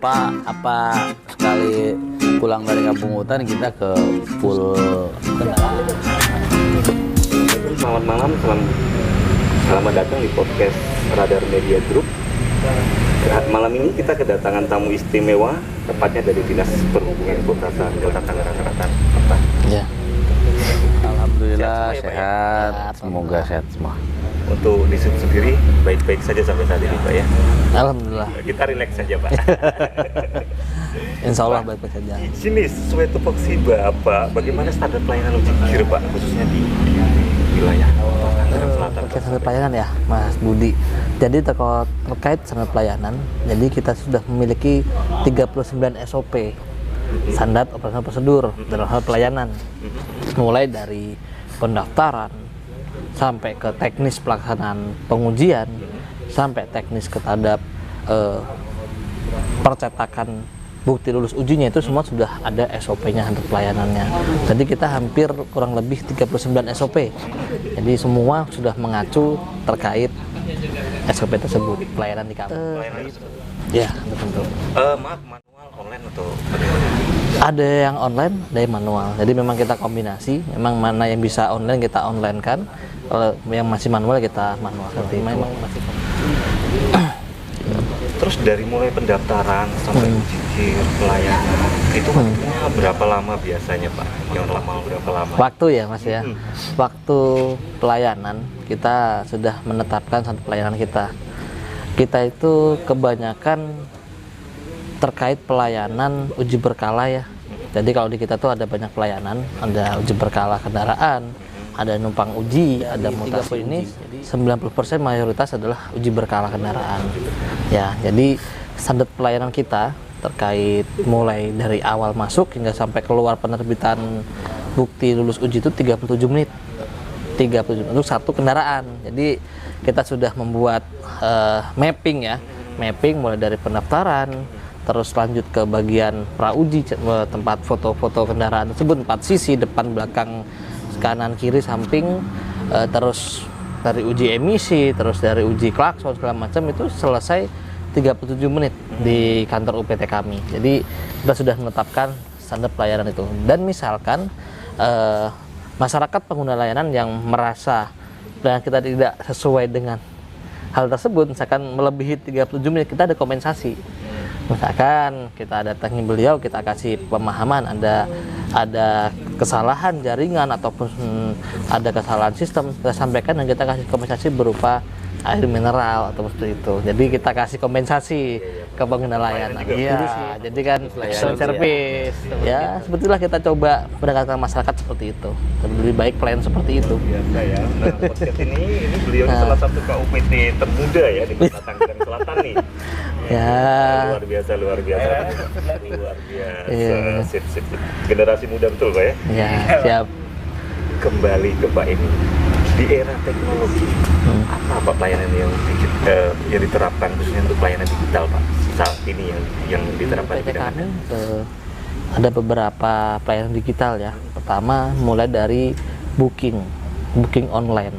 apa sekali pulang dari kampung hutan kita ke full kendaraan. Selamat malam, selamat datang di podcast Radar Media Group. Malam ini kita kedatangan tamu istimewa, tepatnya dari Dinas Perhubungan Kota Tangerang Selatan. Ya. Alhamdulillah Sehat semua ya, Pak, ya? sehat, semoga sehat semua. Untuk di sini sendiri baik-baik saja sampai saat ini, Pak ya. Alhamdulillah. Kita relax saja, Pak. Insya Allah baik-baik saja. Di sini sesuai tupoksi Bapak, bagaimana standar pelayanan ujikir, Pak, khususnya di wilayah Tangerang Selatan? Terkait standar pelayanan ya, Mas Budi. Jadi terkait standar pelayanan, jadi kita sudah memiliki 39 SOP, standar operasional prosedur dalam hal pelayanan, mulai dari pendaftaran sampai ke teknis pelaksanaan pengujian, sampai teknis terhadap percetakan bukti lulus ujinya, itu semua sudah ada SOP-nya untuk pelayanannya. Jadi kita hampir kurang lebih 39 SOP. Jadi semua sudah mengacu terkait SOP tersebut, pelayanan di kampus. Ya, betul. Maaf, manual online atau bagaimana? Ada yang online, ada yang manual. Jadi memang kita kombinasi, memang mana yang bisa online kita online kan. Kalau yang masih manual kita manual. Memang masih Terus dari mulai pendaftaran sampai ujikir pelayanan itu waktunya berapa lama biasanya, Pak? Yang lama berapa lama? waktu ya Mas ya. Waktu pelayanan kita sudah menetapkan satu pelayanan kita. Kita itu kebanyakan terkait pelayanan uji berkala ya. Jadi kalau di kita tuh ada banyak pelayanan, ada uji berkala kendaraan, ada numpang uji, ada mutasi ini. 90% mayoritas adalah uji berkala kendaraan. Ya, jadi standar pelayanan kita terkait mulai dari awal masuk hingga sampai keluar penerbitan bukti lulus uji itu 37 menit. 37 menit untuk satu kendaraan. Jadi kita sudah membuat mapping ya. Mapping mulai dari pendaftaran, terus lanjut ke bagian prauji, tempat foto-foto kendaraan tersebut, 4 sisi, depan, belakang, kanan, kiri, samping, terus dari uji emisi, terus dari uji klakson segala macam, itu selesai 37 menit di kantor UPT kami. Jadi kita sudah menetapkan standar pelayanan itu. Dan misalkan masyarakat pengguna layanan yang merasa pelayanan kita tidak sesuai dengan hal tersebut, misalkan melebihi 37 menit, kita ada kompensasi. Misalkan kita datangi beliau, kita kasih pemahaman ada kesalahan jaringan ataupun ada kesalahan sistem, kita sampaikan dan kita kasih kompensasi berupa air mineral atau seperti itu. Jadi kita kasih kompensasi ke pengguna layanan. Iya, jadi kan service. Ya, sebetulnya kita coba pendekatan masyarakat seperti itu. Lebih baik pelayanan seperti itu. Biasa ya. Nah, podcast ini beliau ini salah satu KUPT termuda ya di Kota Tangerang Selatan nih. Ya. Luar biasa. Luar biasa. Iya. Sip. Generasi muda betul, Pak ya? Ya, siap. Kembali ke Pak ini. Di era teknologi, apa pelayanan yang diterapkan khususnya untuk pelayanan digital, Pak, saat ini yang diterapkan di bidang Anda? Ada beberapa pelayanan digital ya. Pertama, mulai dari booking online.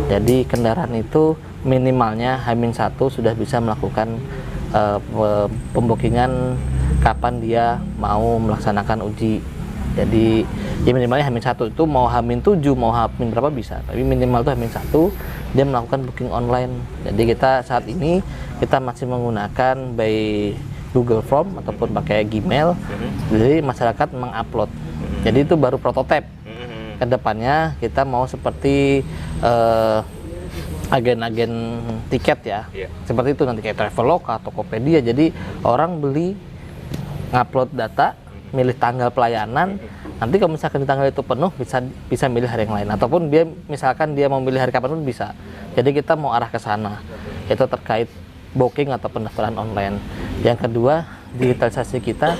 Jadi kendaraan itu minimalnya H-1 sudah bisa melakukan pembookingan kapan dia mau melaksanakan uji. Jadi ya minimalnya H-1 itu mau H-7, mau H- berapa bisa, tapi minimal itu H-1 dia melakukan booking online. Jadi kita saat ini kita masih menggunakan by Google Form ataupun pakai Gmail. Jadi masyarakat mengupload. Jadi itu baru prototipe. Kedepannya kita mau seperti agen-agen tiket ya. Seperti itu nanti kayak Traveloka, Tokopedia. Jadi orang beli, ngupload data, milih tanggal pelayanan. Nanti kalau misalkan di tanggal itu penuh, bisa milih hari yang lain, ataupun dia misalkan dia mau milih hari kapan pun bisa. Jadi kita mau arah ke sana. Itu terkait booking atau pendaftaran online. Yang kedua, digitalisasi kita,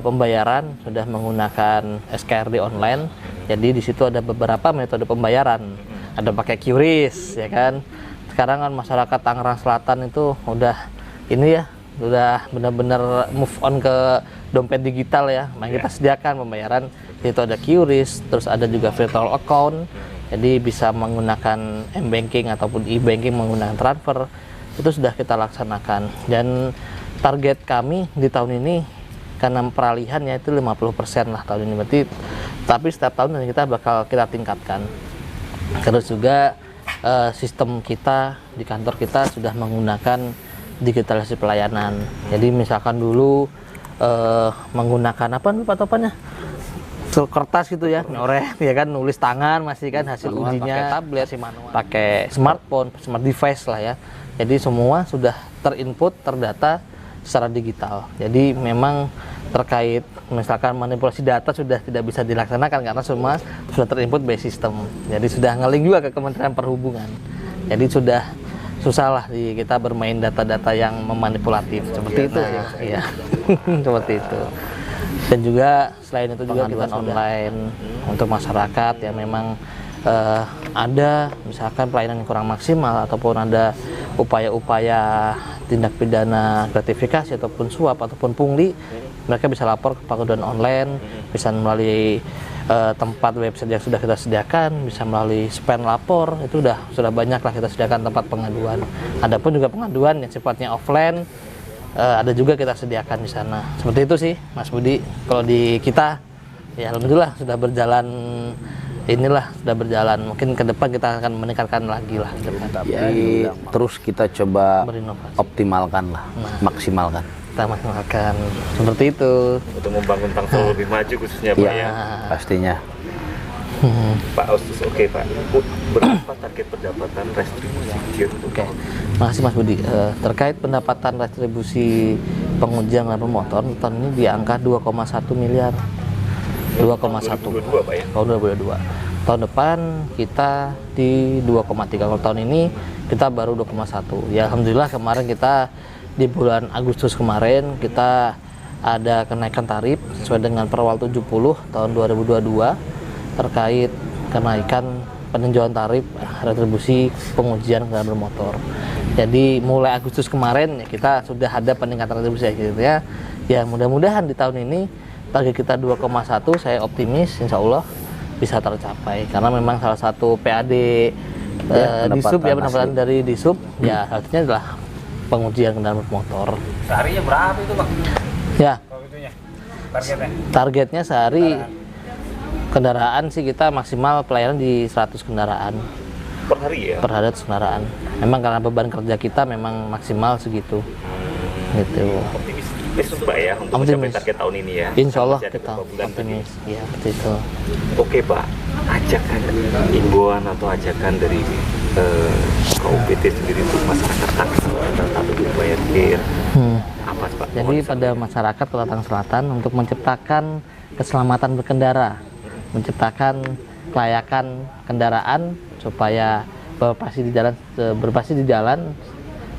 pembayaran sudah menggunakan SKRD online. Jadi di situ ada beberapa metode pembayaran. Ada pakai QRIS ya kan. Sekarang kan masyarakat Tangerang Selatan itu udah ini ya, udah benar-benar move on ke dompet digital ya. Nah, kita sediakan pembayaran, itu ada QRIS, terus ada juga virtual account. Jadi bisa menggunakan M-banking ataupun e-banking menggunakan transfer. Itu sudah kita laksanakan. Dan target kami di tahun ini karena peralihan yaitu 50% lah tahun ini, berarti tapi setiap tahun kita bakal kita tingkatkan. Terus juga sistem kita di kantor kita sudah menggunakan digitalisasi pelayanan. Jadi misalkan dulu menggunakan apa nih Pak Topannya? Kertas gitu ya, nyorek ya kan, nulis tangan masih kan hasil ujinya, pakai tablet, pakai smartphone, smart device lah ya. Jadi semua sudah terinput, terdata secara digital. Jadi memang terkait misalkan manipulasi data sudah tidak bisa dilaksanakan karena semua sudah terinput by sistem. Jadi sudah nge-link juga ke Kementerian Perhubungan. Jadi sudah susah lah kita bermain data-data yang memanipulatif seperti itu ya. Iya. Seperti itu. Dan juga selain itu juga kita online untuk masyarakat yang memang ada misalkan pelayanan yang kurang maksimal ataupun ada upaya-upaya tindak pidana gratifikasi ataupun suap ataupun pungli, mereka bisa lapor ke pengaduan online, bisa melalui tempat website yang sudah kita sediakan, bisa melalui span lapor, itu sudah banyak lah kita sediakan tempat pengaduan. Adapun juga pengaduan yang sifatnya offline, ada juga kita sediakan di sana. Seperti itu sih Mas Budi. Kalau di kita ya alhamdulillah sudah berjalan, sudah berjalan. Mungkin ke depan kita akan meningkatkan lagi lah. Jadi terus kita coba berinovasi, optimalkan lah, maksimalkan. Kita maksimalkan seperti itu untuk membangun Tangsel lebih maju khususnya Pak ya. Pastinya. Pak Austus, oke Pak. Berapa target pendapatan restribusi KIR untuk Oke, makasih Mas Budi. Terkait pendapatan retribusi pengujian kendaraan bermotor tahun ini di angka 2,1 miliar. 2,1 2022 Pak ya? tahun 2022. Tahun depan kita di 2,3. Kalau tahun ini kita baru 2,1. Ya alhamdulillah kemarin kita di bulan Agustus kemarin kita ada kenaikan tarif sesuai dengan Perwal 70 tahun 2022 terkait kenaikan peninjauan tarif retribusi pengujian kendaraan bermotor. Jadi mulai Agustus kemarin ya kita sudah ada peningkatan retribusi gitu ya. Ya mudah-mudahan di tahun ini target kita 2,1, saya optimis insya Allah bisa tercapai karena memang salah satu PAD Disub ya, pendapatan dari Disub ya artinya adalah pengujian kendaraan bermotor. Seharinya berapa itu Bang? Ya, Kalau itunya targetnya? targetnya sehari kendaraan sih kita maksimal pelayanan di 100 kendaraan Per hari ya? per hari 100 kendaraan. Memang karena beban kerja kita memang maksimal segitu. Gitu. Optimis untuk Pak ya untuk Optimis. mencapai target tahun ini ya. Insya Allah Masih ada kita beberapa bulan optimis. Ya seperti itu. tadi. Oke Pak, ajakan imbauan atau ajakan dari KUPT sendiri untuk masyarakat Tangsel tentang taat bayar KIR apa Pak? Jadi pada masyarakat Kota Tangsel Selatan untuk menciptakan keselamatan berkendara, menciptakan kelayakan kendaraan supaya berpasi di jalan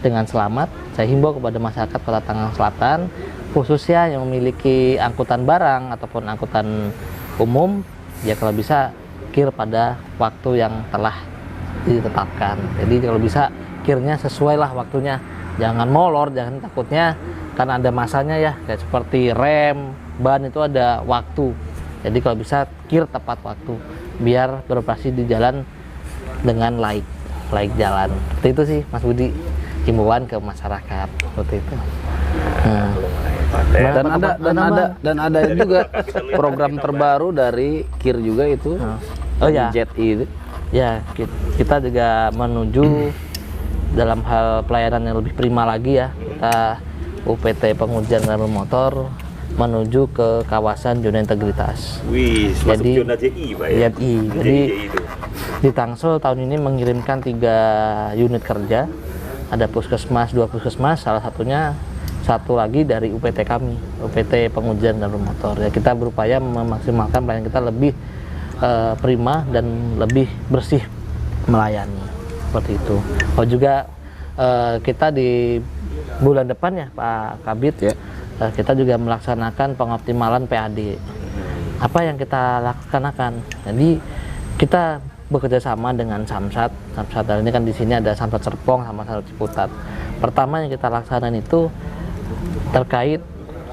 dengan selamat. Saya himbau kepada masyarakat Kota Tangsel Selatan khususnya yang memiliki angkutan barang ataupun angkutan umum ya kalau bisa KIR pada waktu yang telah ditetapkan. Jadi kalau bisa KIR-nya sesuai lah waktunya, jangan molor, jangan takutnya karena ada masanya ya, kayak seperti rem, ban itu ada waktu. Jadi kalau bisa KIR tepat waktu biar beroperasi di jalan dengan laik jalan. Seperti itu sih Mas Budi, himbauan ke masyarakat seperti itu. Dan ada juga program terbaru dari KIR juga itu. Oh ya. JETI itu. Ya, kita juga menuju dalam hal pelayanan yang lebih prima lagi ya. Kita UPT pengujian kendaraan bermotor menuju ke kawasan zona integritas. Wih, masuk Jadi, zona JI Pak ya? JI. Jadi di Tangsel tahun ini mengirimkan 3 unit kerja. Ada puskesmas, 2 puskesmas, salah satunya satu lagi dari UPT kami, UPT pengujian kendaraan bermotor. Ya kita berupaya memaksimalkan pelayanan kita lebih prima dan lebih bersih melayani seperti itu. Oh juga kita di bulan depan ya Pak Kabit ya, kita juga melaksanakan pengoptimalan PAD. Apa yang kita laksanakan? Jadi kita bekerja sama dengan Samsat. Samsat ini kan di sini ada Samsat Serpong sama Samsat Ciputat. Pertama yang kita laksanakan itu terkait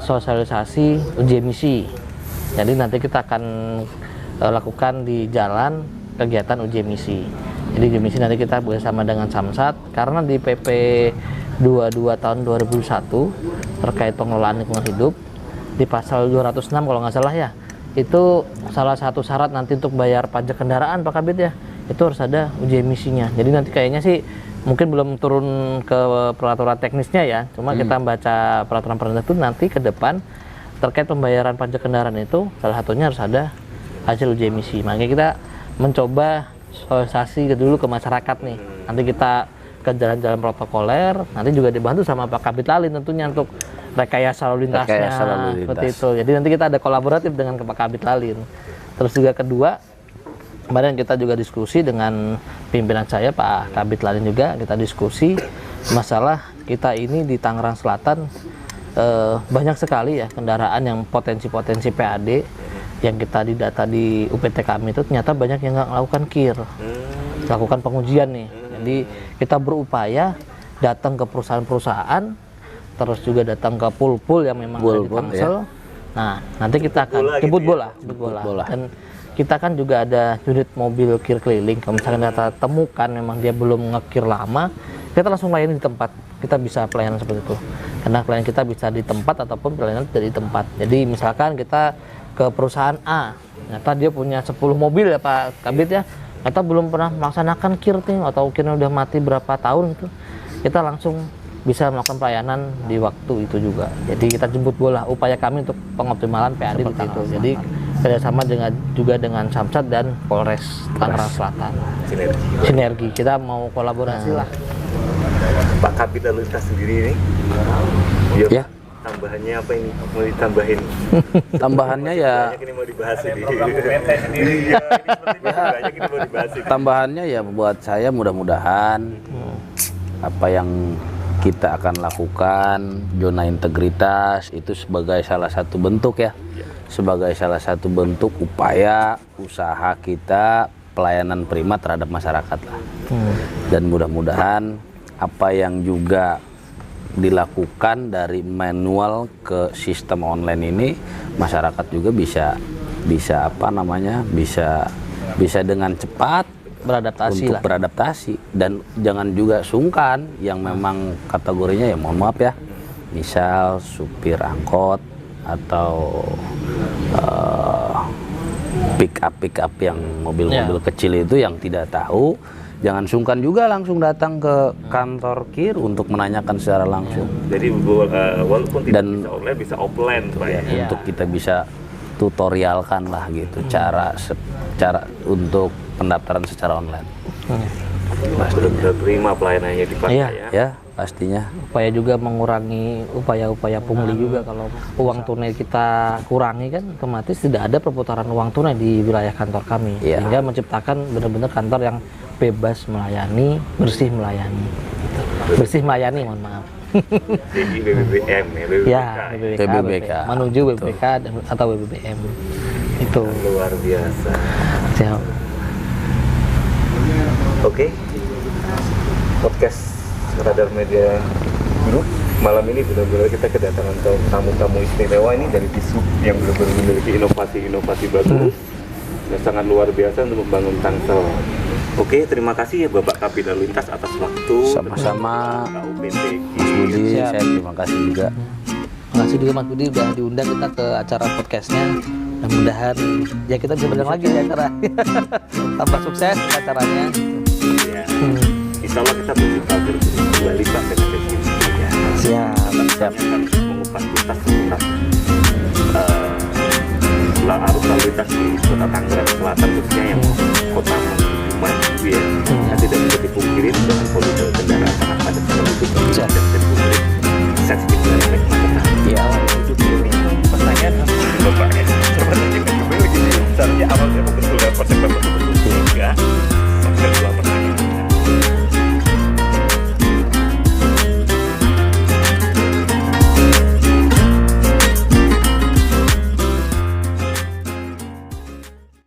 sosialisasi uji emisi. Jadi nanti kita akan lakukan di jalan kegiatan uji emisi. Jadi uji emisi nanti kita bersama dengan Samsat karena di PP 22 tahun 2001 terkait pengelolaan lingkungan hidup. Di pasal 206 kalau nggak salah ya, itu salah satu syarat nanti untuk bayar pajak kendaraan Pak Kabid ya, itu harus ada uji emisinya. Jadi nanti kayaknya sih mungkin belum turun ke peraturan teknisnya ya, cuma kita baca peraturan pemerintah itu nanti ke depan terkait pembayaran pajak kendaraan itu salah satunya harus ada hasil uji emisi. Makanya kita mencoba sosialisasi dulu ke masyarakat nih. Nanti kita ke jalan-jalan protokoler, nanti juga dibantu sama Pak Kabid Lalin tentunya untuk rekayasa lalu lintasnya, seperti itu. Jadi nanti kita ada kolaboratif dengan Pak Kabid Lalin. Terus juga kedua, kemarin kita juga diskusi dengan pimpinan saya Pak Kabid Lalin juga, kita diskusi masalah kita ini di Tangerang Selatan banyak sekali ya kendaraan yang potensi-potensi PAD yang kita didata di UPT kami itu ternyata banyak yang nggak melakukan KIR, lakukan pengujian nih. Jadi kita berupaya datang ke perusahaan-perusahaan, terus juga datang ke pool-pool yang memang ada di Tangsel. Ya. Nah, nanti kita akan jemput bola. Dan kita kan juga ada unit mobil KIR keliling. Kalau misalkan kita temukan memang dia belum ngekir lama, kita langsung layani di tempat. Kita bisa pelayanan seperti itu. Karena pelayanan kita bisa di tempat ataupun pelayanan dari tempat. Jadi misalkan kita ke perusahaan A, ternyata dia punya 10 mobil ya Pak Kabid ya, ternyata belum pernah melaksanakan KIR atau KIR udah mati berapa tahun itu, kita langsung bisa melakukan pelayanan di waktu itu juga. Jadi kita jemput bola upaya kami untuk pengoptimalan PAD seperti itu. Jadi kerjasama juga dengan Samsat dan Polres Tangerang Selatan. Sinergi. Kita mau kolaborasi lah. Pak Kabid Lalu Lintas sendiri ini, ya. Tambahannya apa ini? Mau ditambahin? Tambahannya ya. Ini mau dibahas ini. Iya, banyak ini mau dibahas ini. Tambahannya ya buat saya mudah-mudahan apa yang kita akan lakukan zona integritas itu sebagai salah satu bentuk ya, sebagai salah satu bentuk upaya usaha kita pelayanan prima terhadap masyarakat lah. Dan mudah-mudahan apa yang juga dilakukan dari manual ke sistem online ini masyarakat juga bisa dengan cepat beradaptasi untuk beradaptasi, dan jangan juga sungkan yang memang kategorinya ya mohon maaf ya, misal supir angkot atau pick up yang mobil-mobil kecil itu yang tidak tahu, jangan sungkan juga langsung datang ke kantor KIR untuk menanyakan secara langsung. Jadi walaupun tidak bisa online, bisa offline Pak ya. Untuk kita bisa tutorialkan lah gitu cara untuk pendaftaran secara online. Benar-benar prima pelayanannya di Pak ya. Pastinya. Upaya juga mengurangi upaya-upaya pungli juga. Kalau uang tunai kita kurangi kan otomatis tidak ada perputaran uang tunai di wilayah kantor kami. Sehingga menciptakan benar-benar kantor yang bebas melayani, bersih melayani. Bersih melayani, mohon maaf. Jadi BBBM ya, BBBK. Menuju BBBK atau BBBM. Itu luar biasa. Siap. Oke. Podcast Radar Media Group malam ini benar-benar kita kedatangan tamu-tamu istimewa ini dari Disub yang benar-benar memiliki inovasi-inovasi bagus dan sangat luar biasa untuk membangun Tangsel. Oke, terima kasih ya Bapak Kabid Lalu Lintas atas waktu. Sama-sama Mas Budi, saya terima kasih juga. Terima kasih juga Mas Budi udah diundang kita ke acara podcastnya. Mudah-mudahan ya kita bisa berjalan lagi di acara. Tambah sukses acaranya. Ya. Insya Allah kita berjumpa kembali Pak dengan deskripsi ya. Siap. Akan mengupas tuntas tentang arus lalu lintas di Kota Tangerang Selatan, khususnya yang kota maju ya. Nanti tidak bisa dipungkiri dengan volume kendaraan sangat padat itu tidak bisa dipungkiri.